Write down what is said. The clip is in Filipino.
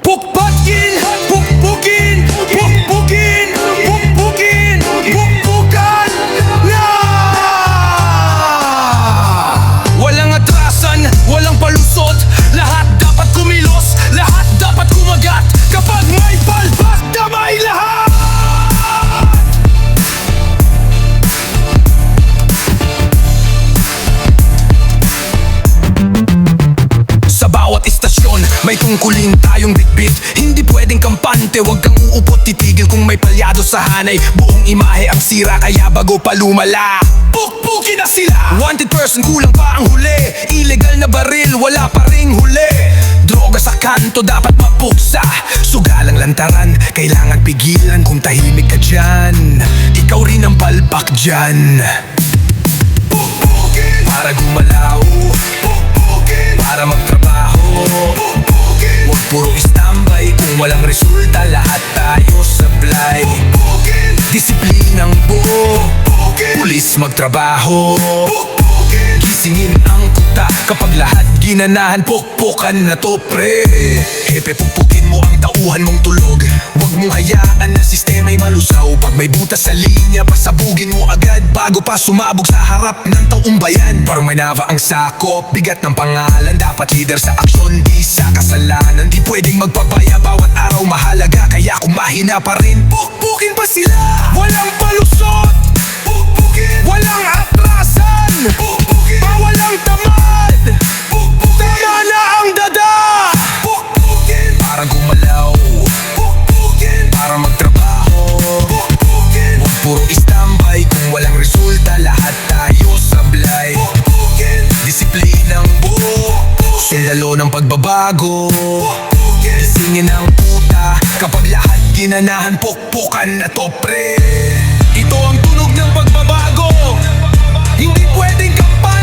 Pukpakin, pukpukin, pukpukin, pukpukin, pukpukan na! Walang atrasan, walang palusot, lahat dapat kumilos, lahat dapat kumagat. Kapag may palpak, damay lahat! Sa bawat istasyon, may tungkulin tayong bitbit. Hindi pwedeng kampante, wag kang uupot titigil kung may palyado sa hanay. Buong imahe ang sira, kaya bago pa lumala, pukpukin na sila. Wanted person, kulang pa ang huli. Illegal na baril, wala pa ring huli. Droga sa kanto, dapat mapuksa. Sugalang lantaran, kailangan pigilan. Kung tahimik ka dyan, ikaw rin ang palpak dyan. Pukpukin para gumalaw, pukpukin para magtrabaho, pukpukin huwag puro istambay. Kung walang resulta, lahat tayo sablay. Pukpukin disiplinang buo, pukpukin pulis magtrabaho, pukpukin gisingin ang kuta. Kapag lahat ginanahan, pukpukan na to pre. Hepe, pukpukin mo ang tauhan mong tulog. Huwag mong hayaan na sistema'y malusaw. Pag may butas sa linya, pasabugin mo agad bago pa sumabog sa harap ng taong bayan. Parang may nava ang sakop, bigat ng pangalan. Dapat leader sa aksyon, di sa kasalanan. Di pwedeng magpapaya, bawat araw mahalaga. Kaya kung mahina pa rin, pukpukin pa sila. Walang palusot, pukpukin walang atrasan, pukpukin walang tamad, pukpukin tama na ang dada. Pukpukin para gumalaw, pukpukin para magtrabaho, pukpukin huwag puro istambay. Kung walang resulta, lahat tayo sablay. Pukpukin disiplinang buo, sundalo ng pagbabago, pukpukin gisingin ang puta. Kapag lahat ginanahan, pukpukan na to pre. Ito ang tunog ng pagbabago, hindi pwedeng kampanya.